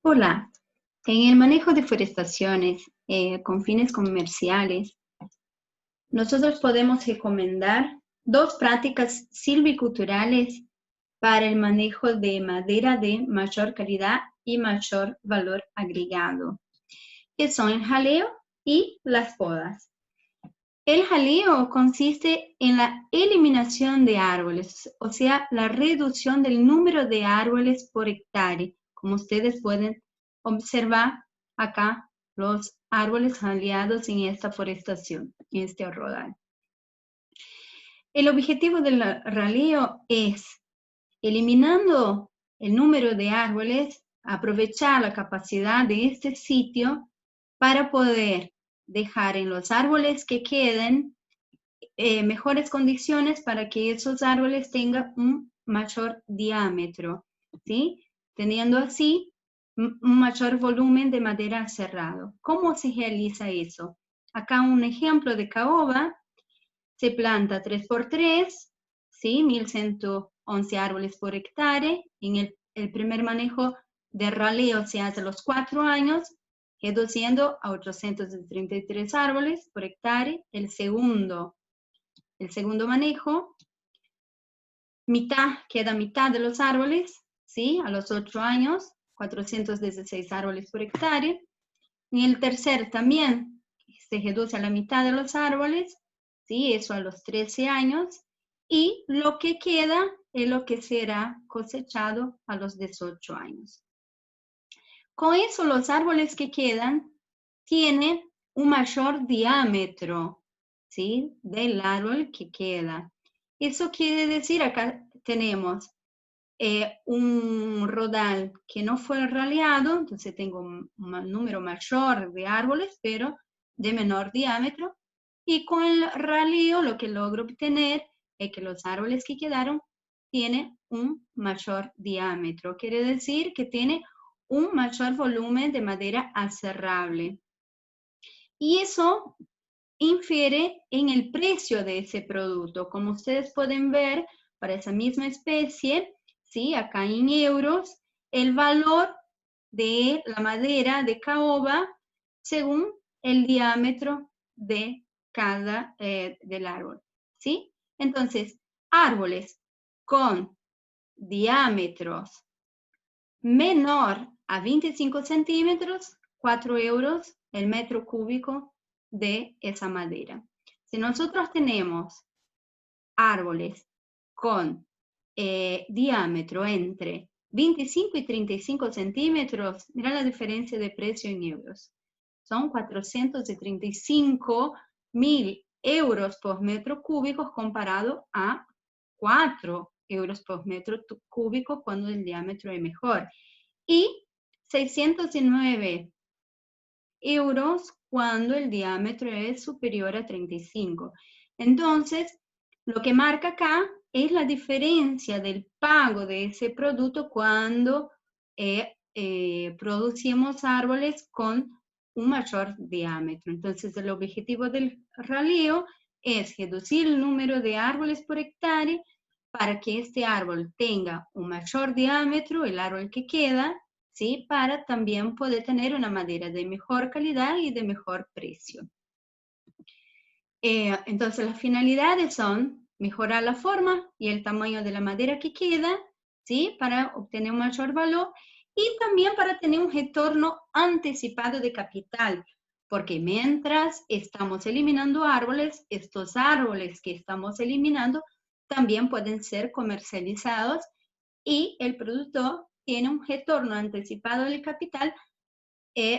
Hola, en el manejo de forestaciones con fines comerciales, nosotros podemos recomendar dos prácticas silviculturales para el manejo de madera de mayor calidad y mayor valor agregado, que son el jaleo y las podas. El jaleo consiste en la eliminación de árboles, o sea, la reducción del número de árboles por hectárea. Como ustedes pueden observar acá, los árboles jaleados en esta forestación, en este rodal. El objetivo del jaleo es, eliminando el número de árboles, aprovechar la capacidad de este sitio para poder dejar en los árboles que queden mejores condiciones para que esos árboles tengan un mayor diámetro, ¿sí? Teniendo así un mayor volumen de madera cerrado. ¿Cómo se realiza eso? Acá un ejemplo de caoba, se planta 3x3, ¿sí? 1111 árboles por hectárea. En el primer manejo de raleo se hace a los 4 años, reduciendo a 833 árboles por hectárea. El segundo manejo, queda mitad de los árboles, ¿sí? A los 8 años, 416 árboles por hectárea. Y el tercer también se reduce a la mitad de los árboles, ¿sí? Eso a los 13 años. Y lo que queda es lo que será cosechado a los 18 años. Con eso, los árboles que quedan tienen un mayor diámetro, ¿sí? Del árbol que queda. Eso quiere decir, acá tenemos un rodal que no fue raleado, entonces tengo un número mayor de árboles, pero de menor diámetro. Y con el raleo lo que logro obtener es que los árboles que quedaron tienen un mayor diámetro. Quiere decir que tiene un mayor volumen de madera aserrable. Y eso infiere en el precio de ese producto. Como ustedes pueden ver, para esa misma especie, ¿sí? Acá en euros, el valor de la madera de caoba según el diámetro de cada del árbol, ¿sí? Entonces, árboles con diámetros menor a 25 centímetros, 4 euros el metro cúbico de esa madera. Si nosotros tenemos árboles con diámetro entre 25 y 35 centímetros, mira la diferencia de precio en euros. Son 435.000 euros por metro cúbico comparado a 4 euros por metro cúbico cuando el diámetro es mejor. Y 609 euros cuando el diámetro es superior a 35. Entonces, lo que marca acá es la diferencia del pago de ese producto cuando producimos árboles con un mayor diámetro. Entonces, el objetivo del raleo es reducir el número de árboles por hectárea para que este árbol tenga un mayor diámetro, el árbol que queda, ¿sí? Para también poder tener una madera de mejor calidad y de mejor precio. Entonces, las finalidades son mejorar la forma y el tamaño de la madera que queda, ¿sí? Para obtener un mayor valor y también para tener un retorno anticipado de capital, porque mientras estamos eliminando árboles, estos árboles que estamos eliminando también pueden ser comercializados y el productor tiene un retorno anticipado del capital,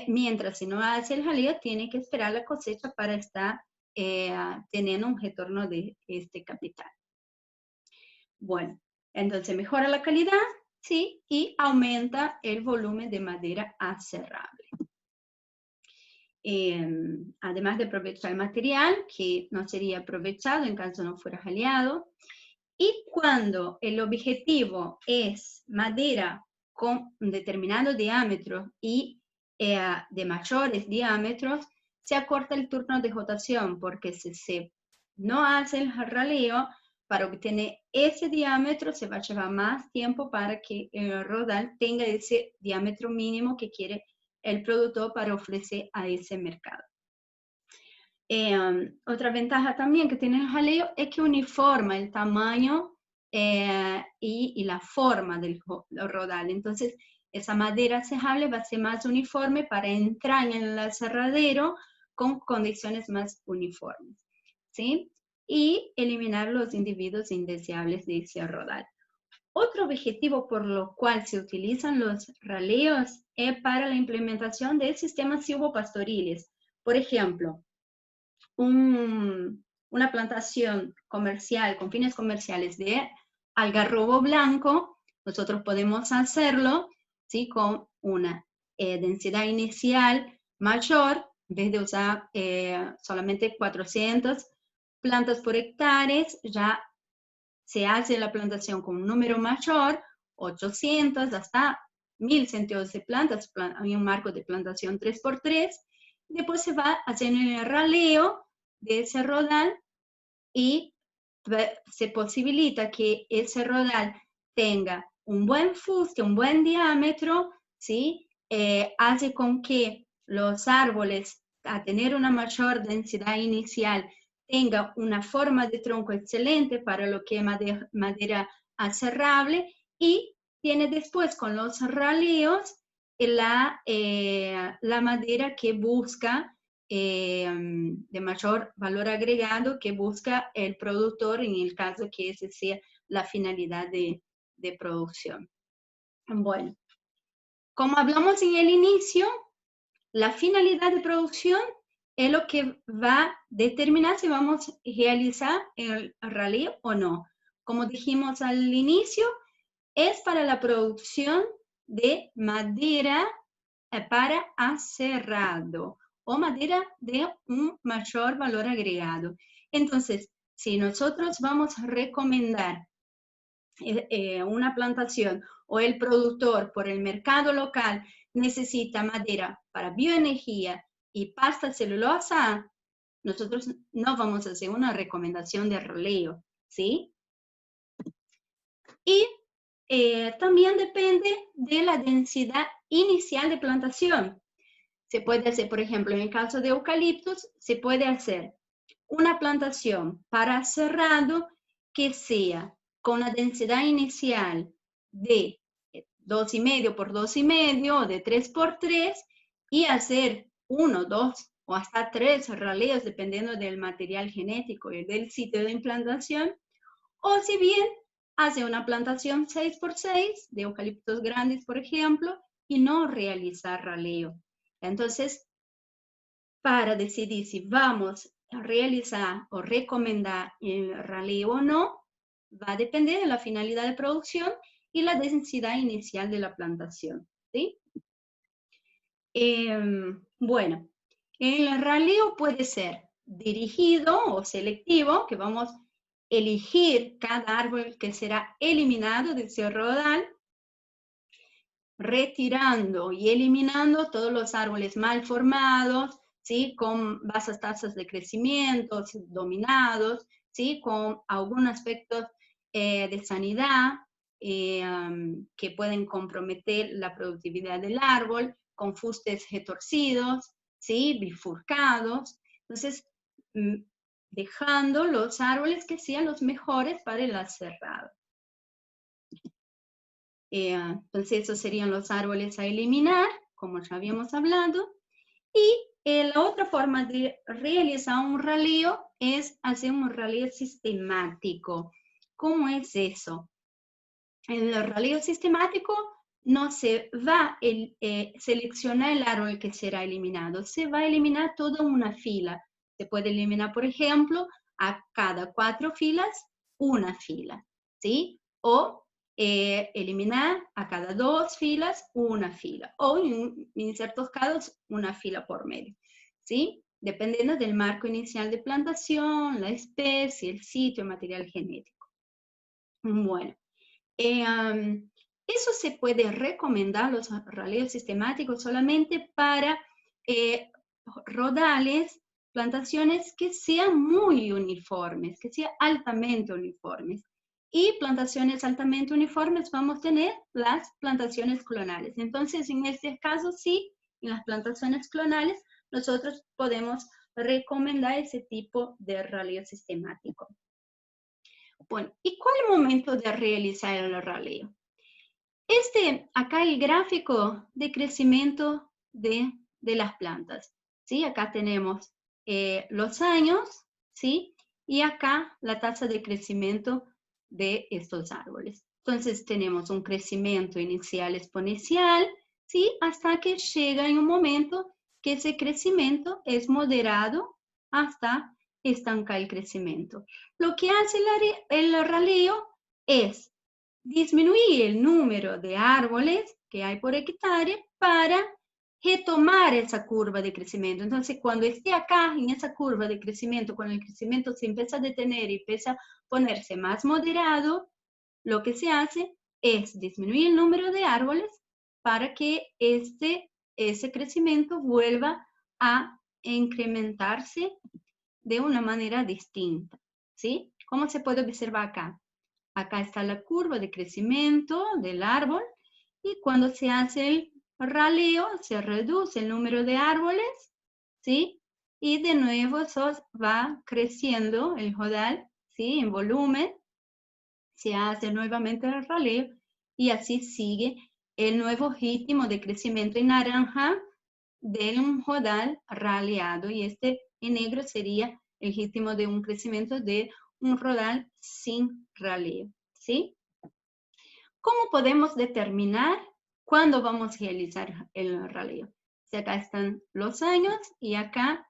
mientras si no hace el jaleo, tiene que esperar la cosecha para estar teniendo un retorno de este capital. Bueno, entonces mejora la calidad, ¿sí? Y aumenta el volumen de madera aserrable. Además de aprovechar el material, que no sería aprovechado en caso no fuera jaleado. Y cuando el objetivo es madera con un determinado diámetro y de mayores diámetros, se acorta el turno de rotación, porque si se no hace el raleo, para obtener ese diámetro se va a llevar más tiempo para que el rodal tenga ese diámetro mínimo que quiere el productor para ofrecer a ese mercado. Otra ventaja también que tiene el jaleo es que uniforma el tamaño y la forma del rodal. Entonces, esa madera cerrable va a ser más uniforme para entrar en el aserradero con condiciones más uniformes, ¿sí? Y eliminar los individuos indeseables de ese rodal. Otro objetivo por lo cual se utilizan los raleos es para la implementación de sistemas silvopastoriles. Por ejemplo, una plantación comercial con fines comerciales de algarrobo blanco, nosotros podemos hacerlo, ¿sí?, con una densidad inicial mayor, en vez de usar solamente 400 plantas por hectárea, ya se hace la plantación con un número mayor, 800 hasta 1111 plantas, hay un marco de plantación 3x3, después se va haciendo el raleo de ese rodal y se posibilita que ese rodal tenga un buen fuste, un buen diámetro, ¿sí? Hace con que los árboles, a tener una mayor densidad inicial, tenga una forma de tronco excelente para lo que es madera aserrable, y tiene después con los raleos la madera que busca de mayor valor agregado, que busca el productor en el caso que esa sea la finalidad de producción. Bueno, como hablamos en el inicio, la finalidad de producción es lo que va a determinar si vamos a realizar el raleo o no. Como dijimos al inicio, es para la producción de madera para aserrado o madera de un mayor valor agregado. Entonces, si nosotros vamos a recomendar una plantación o el productor por el mercado local necesita madera para bioenergía y pasta celulosa, nosotros no vamos a hacer una recomendación de raleo, ¿sí? Y también depende de la densidad inicial de plantación. Se puede hacer, por ejemplo, en el caso de eucaliptos, se puede hacer una plantación para cerrado que sea con una densidad inicial de 2,5 por 2,5 o de 3 por 3 y hacer 1, 2 o hasta 3 raleos dependiendo del material genético y del sitio de implantación. O si bien hace una plantación 6 por 6 de eucaliptos grandes, por ejemplo, y no realizar raleo. Entonces, para decidir si vamos a realizar o recomendar el raleo o no, va a depender de la finalidad de producción y la densidad inicial de la plantación, ¿sí? Bueno, el raleo puede ser dirigido o selectivo, que vamos a elegir cada árbol que será eliminado de ese rodal, retirando y eliminando todos los árboles mal formados, ¿sí?, con bajas tasas de crecimiento, dominados, ¿sí?, con algún aspecto de sanidad que pueden comprometer la productividad del árbol, con fustes retorcidos, ¿sí?, bifurcados. Entonces, dejando los árboles que sean los mejores para el aserrado. Entonces, esos serían los árboles a eliminar, como ya habíamos hablado. Y la otra forma de realizar un raleo es hacer un raleo sistemático. ¿Cómo es eso? En el raleo sistemático no se va a seleccionar el árbol que será eliminado, se va a eliminar toda una fila. Se puede eliminar, por ejemplo, a cada 4 filas, una fila, ¿sí? O eliminar a cada 2 filas, una fila. O en ciertos casos, una fila por medio, ¿sí? Dependiendo del marco inicial de plantación, la especie, el sitio, el material genético. Bueno. Eso se puede recomendar, los raleos sistemáticos, solamente para rodales plantaciones que sean muy uniformes, que sean altamente uniformes. Y plantaciones altamente uniformes vamos a tener las plantaciones clonales. Entonces, en este caso, sí, en las plantaciones clonales, nosotros podemos recomendar ese tipo de raleo sistemático. Bueno, ¿y cuál es el momento de realizar el raleo? Acá el gráfico de crecimiento de las plantas, ¿sí? Acá tenemos los años, ¿sí? Y acá la tasa de crecimiento de estos árboles. Entonces tenemos un crecimiento inicial exponencial, ¿sí? Hasta que llega en un momento que ese crecimiento es moderado hasta estancar el crecimiento. Lo que hace el raleo es disminuir el número de árboles que hay por hectárea para retomar esa curva de crecimiento. Entonces, cuando esté acá en esa curva de crecimiento, cuando el crecimiento se empieza a detener y empieza a ponerse más moderado, lo que se hace es disminuir el número de árboles para que ese crecimiento vuelva a incrementarse de una manera distinta, ¿sí? ¿Cómo se puede observar acá? Acá está la curva de crecimiento del árbol y cuando se hace el raleo se reduce el número de árboles, ¿sí? Y de nuevo eso va creciendo el rodal, ¿sí? En volumen, se hace nuevamente el raleo y así sigue el nuevo ritmo de crecimiento en naranja del rodal raleado y en negro sería el ritmo de un crecimiento de un rodal sin raleo, ¿sí? ¿Cómo podemos determinar cuándo vamos a realizar el raleo? Si acá están los años y acá,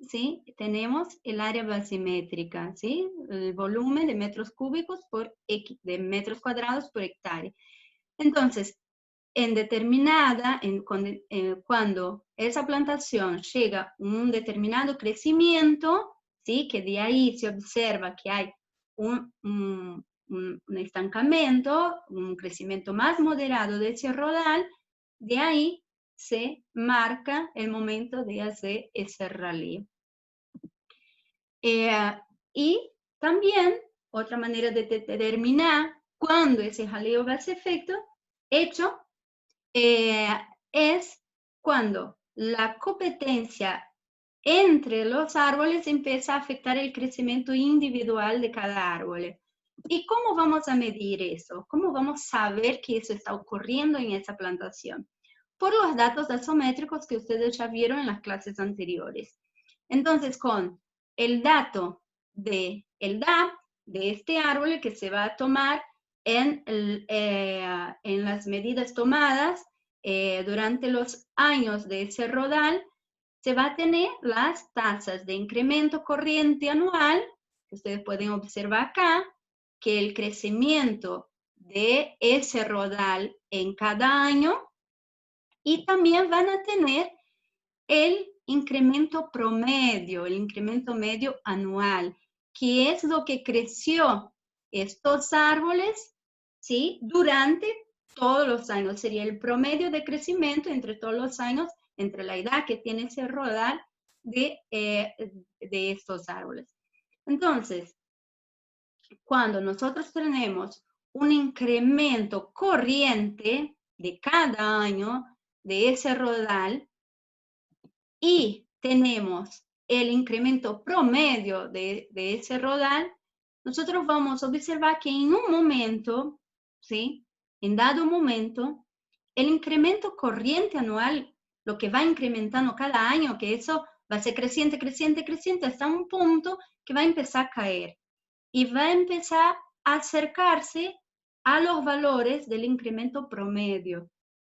¿sí? Tenemos el área basimétrica, ¿sí? El volumen de metros cúbicos de metros cuadrados por hectárea. Entonces, cuando esa plantación llega a un determinado crecimiento, ¿sí? Que de ahí se observa que hay un estancamiento, un crecimiento más moderado de ese rodal, de ahí se marca el momento de hacer ese raleo. Y también, otra manera de determinar cuándo ese raleo va a ser hecho es cuando la competencia entre los árboles empieza a afectar el crecimiento individual de cada árbol. ¿Y cómo vamos a medir eso? ¿Cómo vamos a saber que eso está ocurriendo en esa plantación? Por los datos taxométricos que ustedes ya vieron en las clases anteriores. Entonces, con el dato del DAP de este árbol que se va a tomar en las medidas tomadas durante los años de ese rodal, se va a tener las tasas de incremento corriente anual, que ustedes pueden observar acá, que el crecimiento de ese rodal en cada año, y también van a tener el incremento promedio, el incremento medio anual, que es lo que creció estos árboles, ¿sí? Durante todos los años. Sería el promedio de crecimiento entre todos los años, entre la edad que tiene ese rodal de estos árboles. Entonces, cuando nosotros tenemos un incremento corriente de cada año de ese rodal, y tenemos el incremento promedio de ese rodal, nosotros vamos a observar que en un momento, ¿sí? En dado momento, el incremento corriente anual, lo que va incrementando cada año, que eso va a ser creciente, creciente, creciente, hasta un punto que va a empezar a caer y va a empezar a acercarse a los valores del incremento promedio,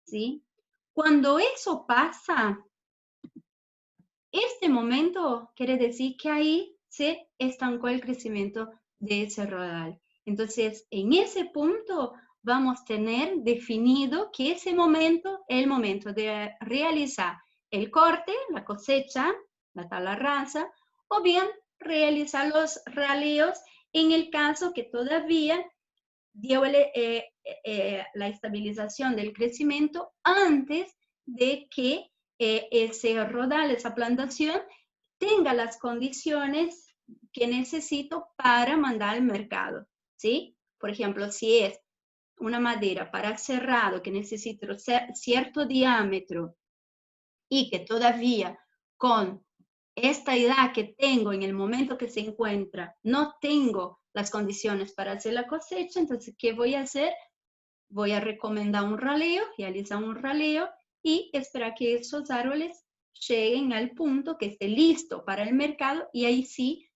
¿sí? Cuando eso pasa, este momento quiere decir que ahí se estancó el crecimiento de ese rodal. Entonces, en ese punto vamos a tener definido que ese momento es el momento de realizar el corte, la cosecha, la tala rasa, o bien realizar los raleos en el caso que todavía dio la estabilización del crecimiento antes de que ese rodal, esa plantación, tenga las condiciones que necesito para mandar al mercado, ¿sí? Por ejemplo, si es una madera para cerrado que necesita cierto diámetro y que todavía con esta edad que tengo en el momento que se encuentra, no tengo las condiciones para hacer la cosecha, entonces, ¿qué voy a hacer? Voy a recomendar un raleo, realizar un raleo y esperar que esos árboles lleguen al punto que esté listo para el mercado y ahí sí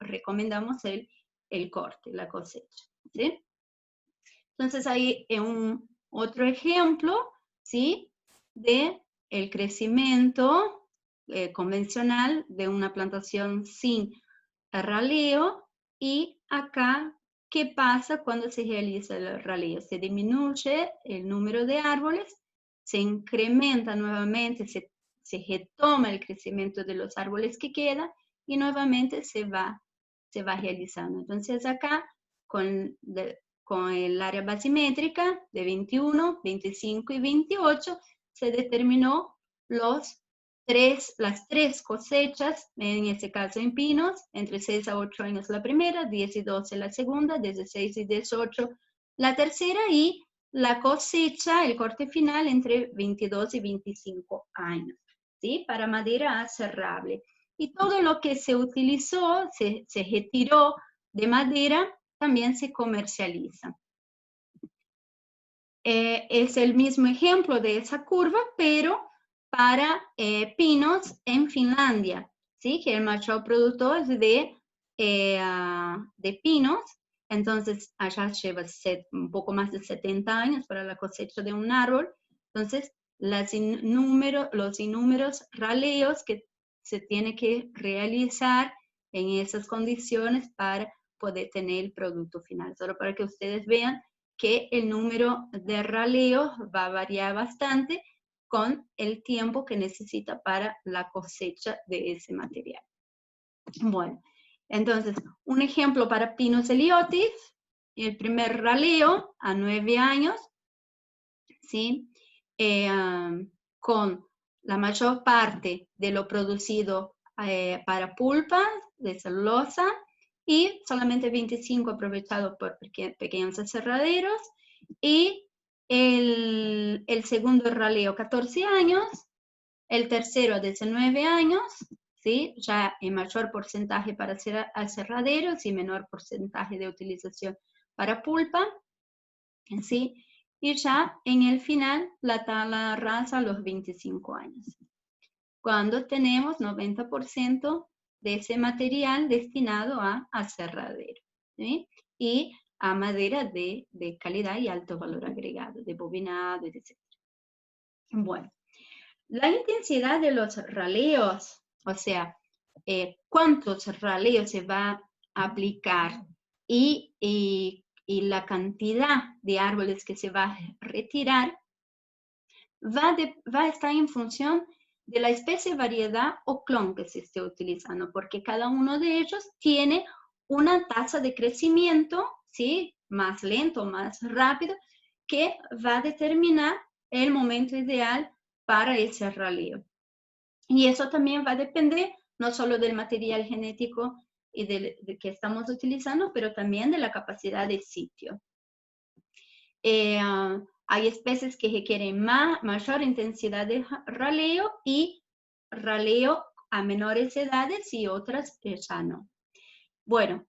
recomendamos el corte, la cosecha, ¿sí? Entonces ahí es otro ejemplo, ¿sí? De el crecimiento convencional de una plantación sin raleo. Y acá, ¿qué pasa cuando se realiza el raleo? Se disminuye el número de árboles, se incrementa nuevamente, se retoma el crecimiento de los árboles que quedan y nuevamente se va realizando. Entonces acá, con el área basimétrica de 21, 25 y 28, se determinó las tres cosechas, en este caso en pinos, entre 6 a 8 años la primera, 10 y 12 la segunda, 16 y 18 la tercera, y la cosecha, el corte final, entre 22 y 25 años, ¿sí? Para madera aserrable. Y todo lo que se utilizó, se retiró de madera, también se comercializa. Es el mismo ejemplo de esa curva, pero para pinos en Finlandia, ¿sí? Que el mayor productor de pinos. Entonces, allá lleva un poco más de 70 años para la cosecha de un árbol. Entonces, los innúmeros raleos que se tiene que realizar en esas condiciones para poder tener el producto final. Solo para que ustedes vean que el número de raleos va a variar bastante con el tiempo que necesita para la cosecha de ese material. Bueno, entonces, un ejemplo para Pinus eliotis, el primer raleo a 9 años, ¿sí? Con la mayor parte de lo producido para pulpa de celulosa y solamente 25 aprovechado por pequeños aserraderos, y el segundo raleo 14 años, el tercero 19 años, ¿sí? Ya en mayor porcentaje para aserraderos y menor porcentaje de utilización para pulpa, ¿sí? Y ya en el final la tala rasa a los 25 años, cuando tenemos 90% de ese material destinado a aserradero, ¿sí? Y a madera de calidad y alto valor agregado, de bobinado, etc. Bueno, la intensidad de los raleos, o sea, cuántos raleos se va a aplicar y la cantidad de árboles que se va a retirar, va a estar en función de la especie, variedad o clon que se esté utilizando, porque cada uno de ellos tiene una tasa de crecimiento, ¿sí? Más lento, más rápido, que va a determinar el momento ideal para ese raleo. Y eso también va a depender no solo del material genético y de que estamos utilizando, pero también de la capacidad de sitio. Hay especies que requieren mayor intensidad de raleo y raleo a menores edades y otras ya no. Bueno,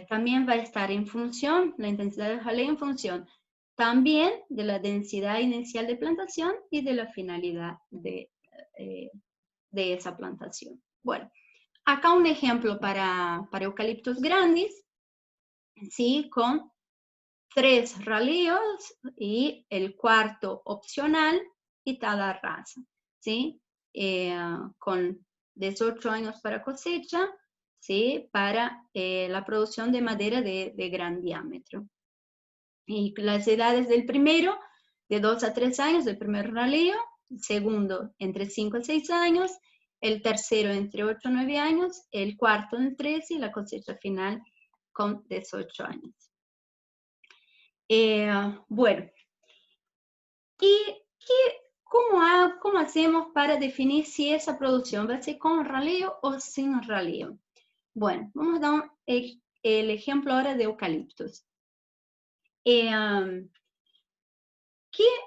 también va a estar en función, la intensidad de raleo en función también de la densidad inicial de plantación y de la finalidad de esa plantación. Bueno, acá un ejemplo para eucaliptus grandis, ¿sí? Con 3 raleos y el cuarto opcional y tala rasa, ¿sí? Con 18 años para cosecha, ¿sí? Para la producción de madera de gran diámetro. Y las edades del primero, de 2 a 3 años, del primer raleo, el segundo entre 5 a 6 años, el tercero entre 8 a 9 años, el cuarto en 13 y la cosecha final con 18 años. Bueno, ¿y ¿Cómo hacemos para definir si esa producción va a ser con raleo o sin raleo? Bueno, vamos a dar el ejemplo ahora de eucaliptos. ¿Qué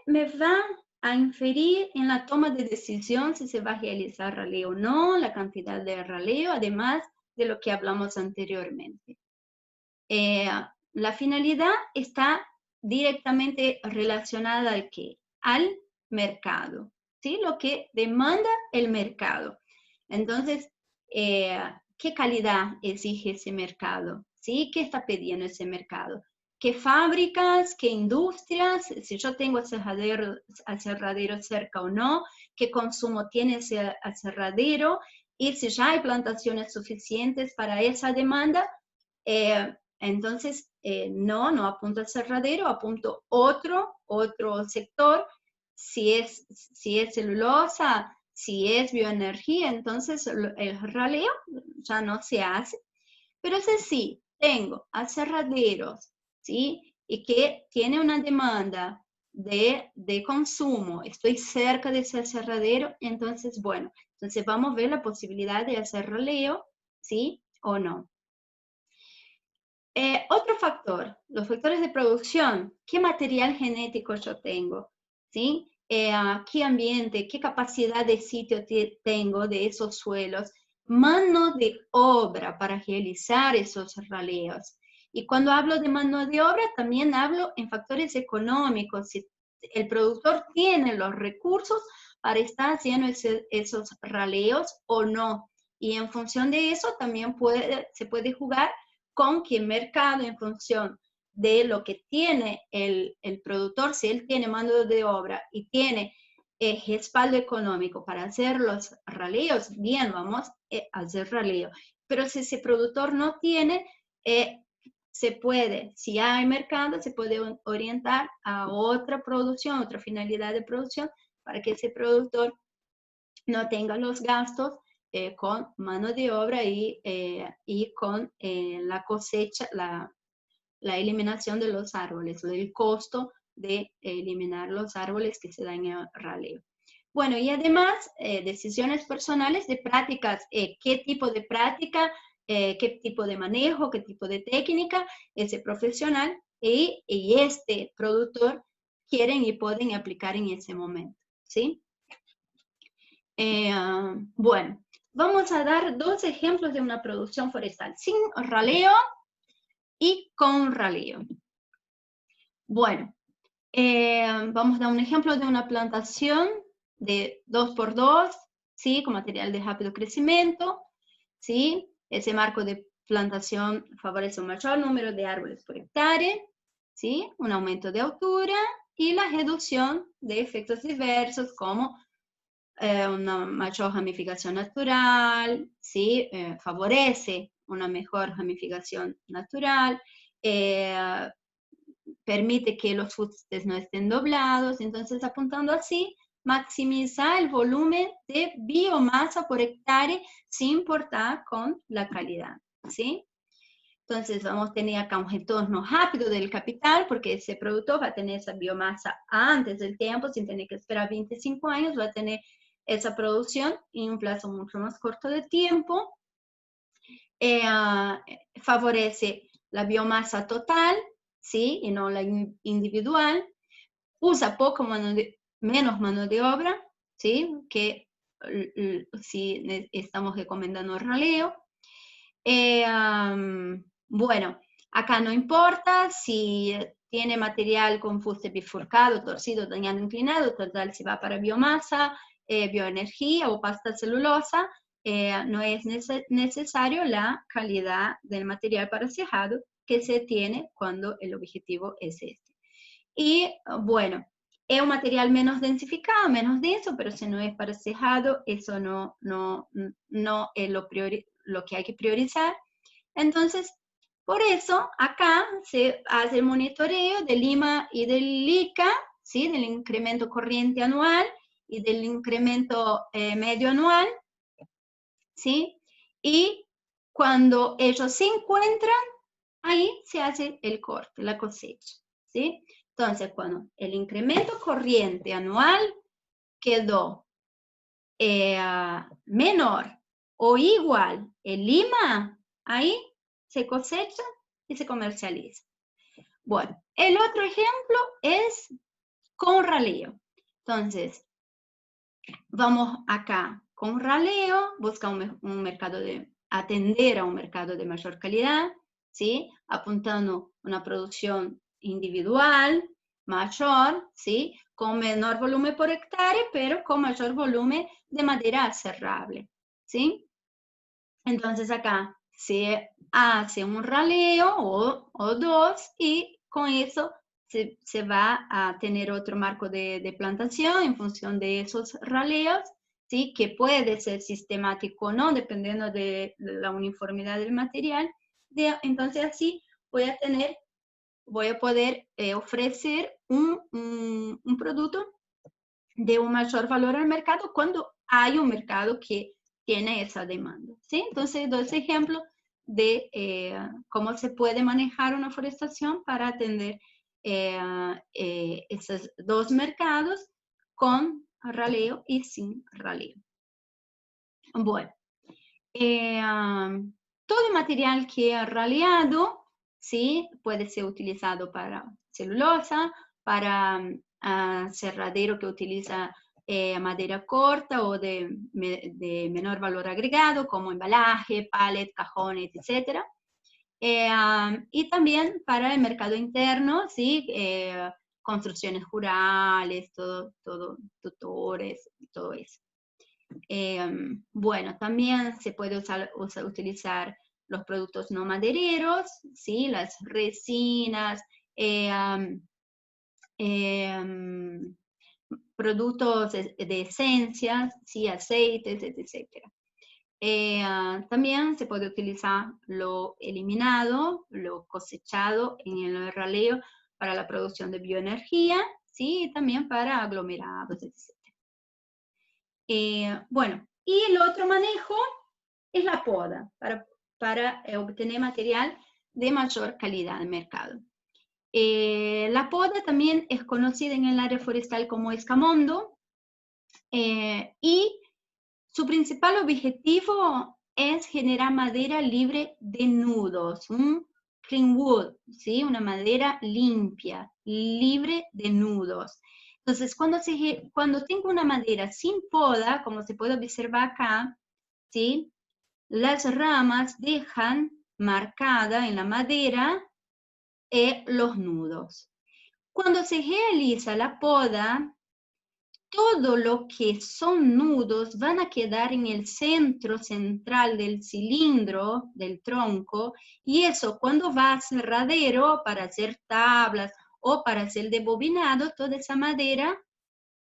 me va a inferir en la toma de decisión si se va a realizar raleo o no, la cantidad de raleo, además de lo que hablamos anteriormente? La finalidad está directamente relacionada al qué? Al mercado, ¿sí? Lo que demanda el mercado. Entonces, ¿qué calidad exige ese mercado? ¿Sí? ¿Qué está pidiendo ese mercado? ¿Qué fábricas, qué industrias, si yo tengo aserradero cerca o no? ¿Qué consumo tiene ese aserradero? Y si ya hay plantaciones suficientes para esa demanda, entonces, no apunto al cerradero, apunto otro sector. Si es celulosa, si es bioenergía, entonces el raleo ya no se hace. Pero si sí, tengo aserraderos, ¿sí? Y que tiene una demanda de consumo, estoy cerca de ese aserradero, entonces, bueno, entonces vamos a ver la posibilidad de hacer raleo, ¿sí? O no. Otro factor, los factores de producción. ¿Qué material genético yo tengo? ¿Sí? ¿Qué ambiente, qué capacidad de sitio tengo de esos suelos? Mano de obra para realizar esos raleos. Y cuando hablo de mano de obra, también hablo en factores económicos. Si el productor tiene los recursos para estar haciendo esos raleos o no. Y en función de eso también se puede jugar con qué mercado, en función de lo que tiene el productor, si él tiene mano de obra y tiene respaldo económico para hacer los raleos, bien, vamos a hacer raleo. Pero si ese productor no tiene, se puede, si hay mercado, se puede orientar a otra producción, otra finalidad de producción, para que ese productor no tenga los gastos con mano de obra y con la cosecha, la eliminación de los árboles, o el costo de eliminar los árboles que se dan en el raleo. Bueno, y además, decisiones personales de prácticas, qué tipo de práctica, qué tipo de manejo, qué tipo de técnica ese profesional y este productor quieren y pueden aplicar en ese momento, ¿sí? Bueno, vamos a dar dos ejemplos de una producción forestal sin raleo y con raleo. Bueno, vamos a dar un ejemplo de una plantación de 2x2, ¿sí? Con material de rápido crecimiento, ¿sí? Ese marco de plantación favorece un mayor número de árboles por hectárea, ¿sí? Un aumento de altura y la reducción de efectos diversos como una mayor ramificación natural, ¿sí? Favorece una mejor ramificación natural, permite que los fustes no estén doblados, entonces apuntando así, maximiza el volumen de biomasa por hectárea sin importar con la calidad, ¿sí? Entonces vamos a tener acá un retorno rápido del capital, porque ese productor va a tener esa biomasa antes del tiempo, sin tener que esperar 25 años, va a tener esa producción en un plazo mucho más corto de tiempo. Favorece la biomasa total, ¿sí? Y no la individual. Usa menos mano de obra, ¿sí? Que si estamos recomendando raleo. Bueno, acá no importa si tiene material con fuste bifurcado, torcido, dañado, inclinado, total si va para biomasa, bioenergía o pasta celulosa, no es necesario la calidad del material para cejado que se tiene cuando el objetivo es este. Y bueno, es un material menos densificado, menos denso, pero si no es para cejado, eso no es lo que hay que priorizar. Entonces, por eso acá se hace el monitoreo del IMA y del ICA, ¿sí? Del incremento corriente anual y del incremento medio anual, ¿sí? Y cuando ellos se encuentran, ahí se hace el corte, la cosecha, ¿sí? Entonces, cuando el incremento corriente anual, quedó menor o igual el lima, ahí se cosecha y se comercializa. Bueno, el otro ejemplo es con raleo. Entonces, vamos acá con raleo, busca un mercado atender a un mercado de mayor calidad, ¿sí? Apuntando una producción individual, mayor, ¿sí? Con menor volumen por hectárea, pero con mayor volumen de madera aserrable, ¿sí? Entonces acá se hace un raleo o dos y con eso se va a tener otro marco de plantación en función de esos raleos, ¿sí? Que puede ser sistemático o no, dependiendo de la uniformidad del material. Entonces así voy a poder ofrecer un producto de un mayor valor al mercado cuando hay un mercado que tiene esa demanda, ¿sí? Entonces, dos ejemplos de cómo se puede manejar una forestación para atender esos dos mercados con raleo y sin raleo. Bueno, todo material que es raleado, ¿sí? Puede ser utilizado para celulosa, para cerradero que utiliza madera corta o de menor valor agregado, como embalaje, pallet, cajones, etc. Y también para el mercado interno, ¿sí? Construcciones rurales, todo, tutores, todo eso. Bueno, también se puede utilizar los productos no madereros, ¿sí? Las resinas, productos de esencias, ¿sí? Aceites, etc. También se puede utilizar lo eliminado, lo cosechado en el raleo para la producción de bioenergía, ¿sí? Y también para aglomerados, etc. Bueno, y el otro manejo es la poda para obtener material de mayor calidad de mercado. La poda también es conocida en el área forestal como escamondo y su principal objetivo es generar madera libre de nudos, un clean wood, ¿sí? Una madera limpia, libre de nudos. Entonces, cuando tengo una madera sin poda, como se puede observar acá, ¿sí? Las ramas dejan marcada en la madera los nudos. Cuando se realiza la poda, todo lo que son nudos van a quedar en el centro central del cilindro, del tronco, y eso cuando va a cerradero para hacer tablas o para hacer debobinado, toda esa madera,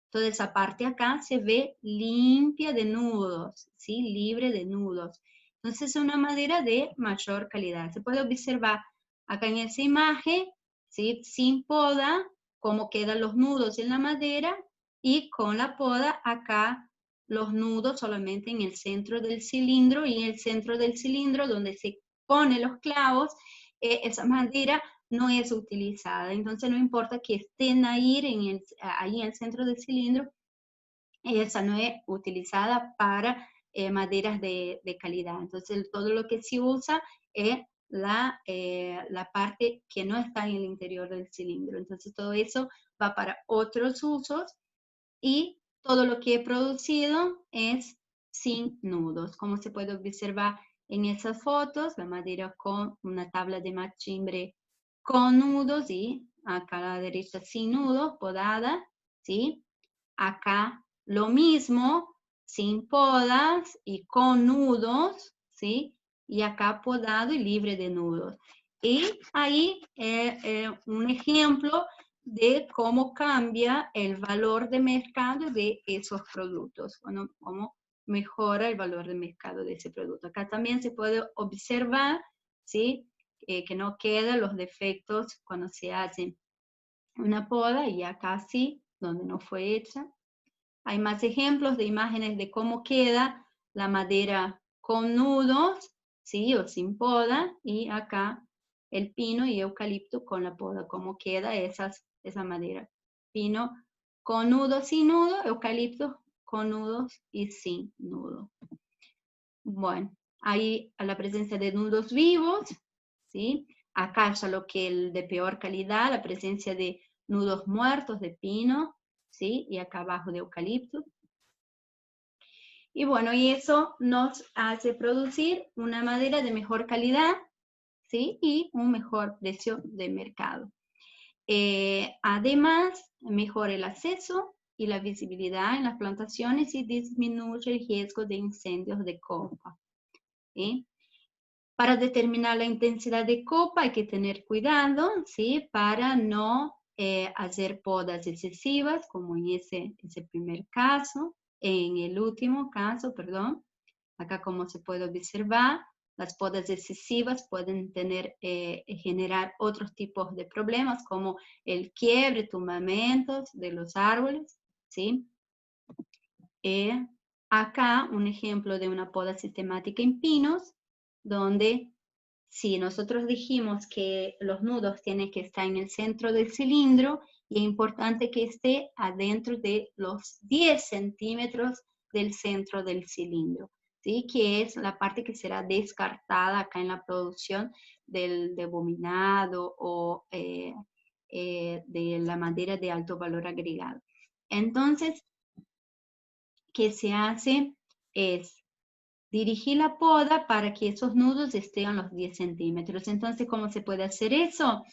toda esa parte acá se ve limpia de nudos, ¿sí? Libre de nudos. Entonces es una madera de mayor calidad. Se puede observar acá en esa imagen, ¿sí? Sin poda, cómo quedan los nudos en la madera y con la poda acá los nudos solamente en el centro del cilindro y en el centro del cilindro donde se ponen los clavos, esa madera no es utilizada. Entonces no importa que estén ahí en el centro del cilindro, esa no es utilizada para maderas de calidad. Entonces todo lo que se usa es la parte que no está en el interior del cilindro. Entonces todo eso va para otros usos y todo lo que he producido es sin nudos. Como se puede observar en esas fotos, la madera con una tabla de machimbre con nudos y acá a la derecha sin nudos, podada, ¿sí? Acá lo mismo, sin podas y con nudos, ¿sí? Y acá podado y libre de nudos. Y ahí un ejemplo de cómo cambia el valor de mercado de esos productos, cómo mejora el valor de mercado de ese producto. Acá también se puede observar, ¿sí? Que no quedan los defectos cuando se hace una poda y acá sí, donde no fue hecha. Hay más ejemplos de imágenes de cómo queda la madera con nudos, ¿sí? O sin poda, y acá el pino y eucalipto con la poda, cómo queda esa madera. Pino con nudos sin nudo, eucaliptos con nudos y sin nudo. Bueno, ahí a la presencia de nudos vivos, ¿sí? Acá ya lo que es de peor calidad, la presencia de nudos muertos de pino, ¿sí? Y acá abajo de eucalipto. Y bueno, y eso nos hace producir una madera de mejor calidad, ¿sí? Y un mejor precio de mercado. Además, mejora el acceso y la visibilidad en las plantaciones y disminuye el riesgo de incendios de copa, ¿sí? Para determinar la intensidad de copa hay que tener cuidado, ¿sí? Para no hacer podas excesivas, como en ese primer caso, en el último caso, perdón. Acá como se puede observar, las podas excesivas pueden generar otros tipos de problemas, como el quiebre, tumbamientos de los árboles, ¿sí? Acá un ejemplo de una poda sistemática en pinos, donde si nosotros dijimos que los nudos tienen que estar en el centro del cilindro, y es importante que esté adentro de los 10 centímetros del centro del cilindro, ¿sí? Que es la parte que será descartada acá en la producción del debominado o de la madera de alto valor agregado. Entonces, ¿qué se hace? Es dirigir la poda para que esos nudos estén a los 10 centímetros. Entonces, ¿cómo se puede hacer eso?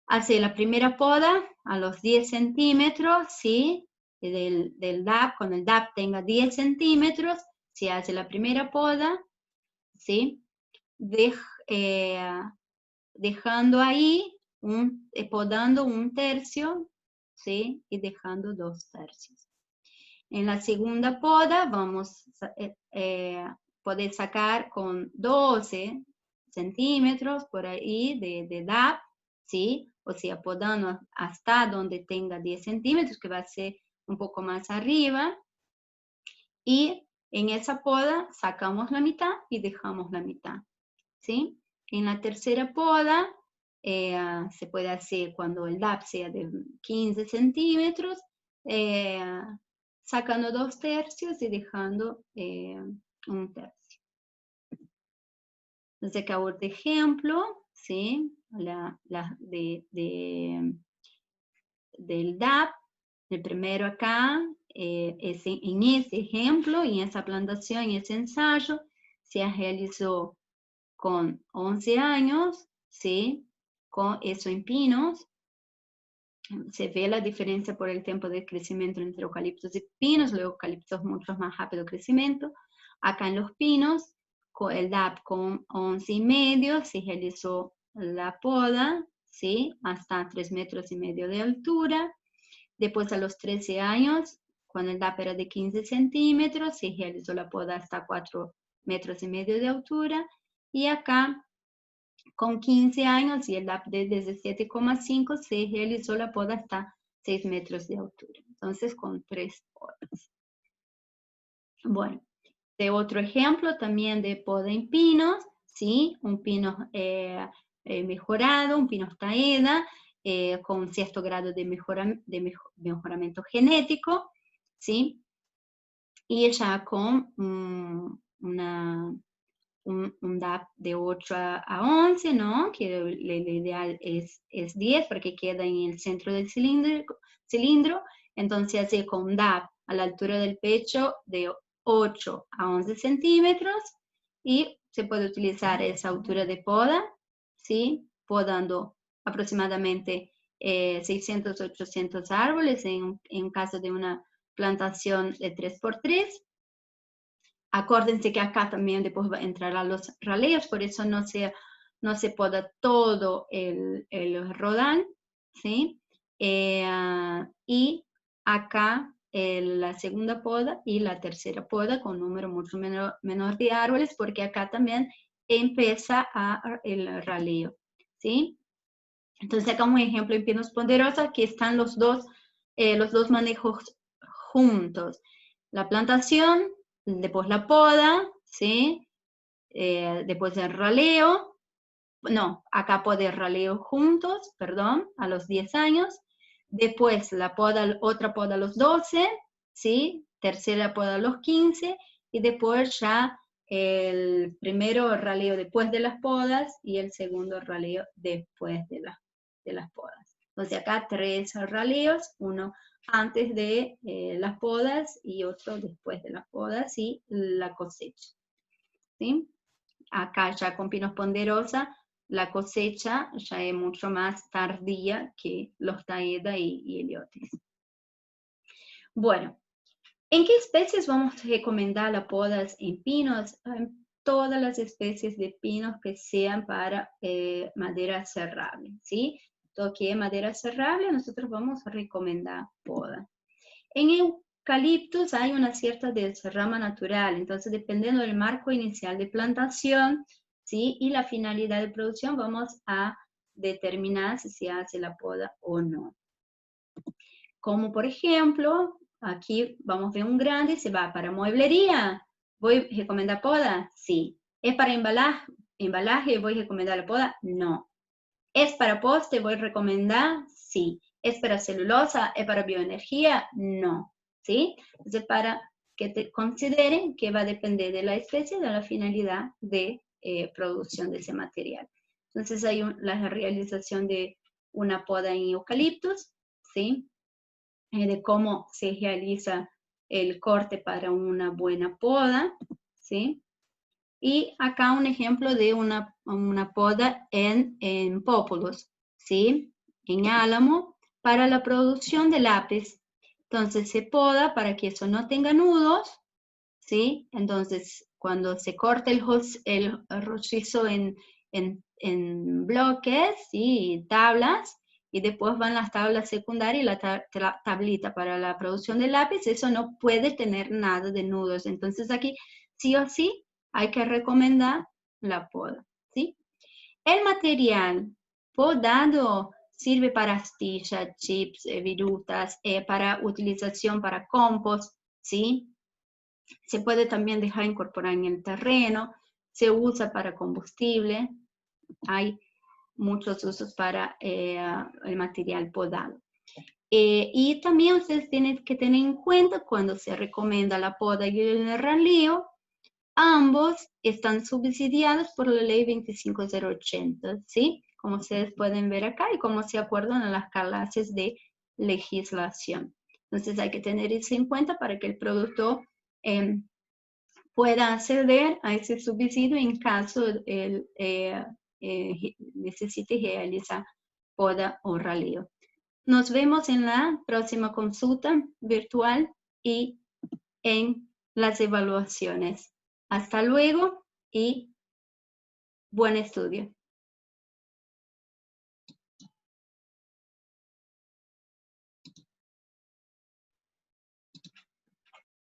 Hacer la primera poda a los 10 centímetros, ¿sí? Del DAP, cuando el DAP tenga 10 centímetros, se hace la primera poda, ¿sí? Dejando ahí, podando 1/3, ¿sí? Y dejando 2/3. En la segunda poda vamos a poder sacar con 12 centímetros por ahí de DAP, ¿sí? O sea, podando hasta donde tenga 10 centímetros, que va a ser un poco más arriba. Y en esa poda sacamos la mitad y dejamos la mitad, ¿sí? En la tercera poda se puede hacer cuando el DAP sea de 15 centímetros, sacando 2/3 y dejando 1/3. Entonces acá otro ejemplo, ¿sí? Del DAP. El primero acá, en ese ejemplo, en esa plantación, en ese ensayo, se realizó con 11 años, ¿sí? Con eso en pinos. Se ve la diferencia por el tiempo de crecimiento entre eucaliptos y pinos. Los eucaliptos mucho más rápido crecimiento. Acá en los pinos, con el DAP con 11,5 se realizó la poda, ¿sí? Hasta 3,5 metros de altura. Después a los 13 años, cuando el DAP era de 15 centímetros, se realizó la poda hasta 4,5 metros de altura. Y acá, con 15 años y el DAP de 17,5, se realizó la poda hasta 6 metros de altura. Entonces, con 3 podas. Bueno, de otro ejemplo también de poda en pinos, ¿sí? Un pino mejorado, un pino taeda, con cierto grado de mejoramiento genético, ¿sí? Y ya con un DAP de 8 a 11, ¿no? Que el ideal es 10 porque queda en el centro del cilindro. Entonces, así con un DAP a la altura del pecho de 8 a 11 centímetros, y se puede utilizar esa altura de poda, ¿sí? Podando aproximadamente 600, 800 árboles en caso de una plantación de 3x3. Acuérdense que acá también después va a entrar a los raleos, por eso no se poda todo el rodal, ¿sí? Y acá la segunda poda y la tercera poda con número mucho menor de árboles, porque acá también empieza el raleo, ¿sí? Entonces acá un ejemplo en pinos ponderosa, que están los dos manejos juntos. La plantación, después la poda, ¿sí? Después el raleo, no, acá poda y raleo juntos, perdón, a los 10 años. Después otra poda a los 12, ¿sí? Tercera poda a los 15 y después ya el primero raleo después de las podas y el segundo raleo después de las podas. Entonces acá 3 raleos, uno antes de las podas y otro después de las podas y la cosecha, ¿sí? Acá ya con pinos ponderosa, la cosecha ya es mucho más tardía que los taeda y heliotis. Bueno, ¿en qué especies vamos a recomendar las podas en pinos? En todas las especies de pinos que sean para madera cerrable, ¿sí? Todo que es madera cerrable, nosotros vamos a recomendar poda. En eucaliptus hay una cierta desrama natural, entonces dependiendo del marco inicial de plantación, ¿sí? Y la finalidad de producción, vamos a determinar si se hace la poda o no. Como por ejemplo, aquí vamos a ver un grande, se va para mueblería. ¿Voy a recomendar poda? Sí. ¿Es para embalaje? ¿Voy a recomendar la poda? No. ¿Es para poste? ¿Voy a recomendar? Sí. ¿Es para celulosa? ¿Es para bioenergía? No. ¿Sí? Entonces, para que te consideren que va a depender de la especie, de la finalidad de producción de ese material. Entonces, hay la realización de una poda en eucaliptus, ¿sí? De cómo se realiza el corte para una buena poda, ¿sí? Y acá un ejemplo de una poda en pópulos, ¿sí? En álamo, para la producción de lápiz. Entonces se poda para que eso no tenga nudos, ¿sí? Entonces cuando se corta el rojizo en bloques, ¿sí? Tablas, y después van las tablas secundarias y la tablita para la producción de lápiz, eso no puede tener nada de nudos. Entonces aquí sí o sí hay que recomendar la poda, ¿sí? El material podado sirve para astillas, chips, virutas, para utilización para compost, ¿sí? Se puede también dejar incorporar en el terreno, se usa para combustible, hay muchos usos para el material podado. Y también ustedes tienen que tener en cuenta cuando se recomienda la poda y el raleo, ambos están subsidiados por la ley 25080, ¿sí? Como ustedes pueden ver acá y como se acuerdan en las clases de legislación. Entonces hay que tener eso en cuenta para que el productor pueda acceder a ese subsidio en caso necesite realizar poda o raleo. Nos vemos en la próxima consulta virtual y en las evaluaciones. Hasta luego y buen estudio.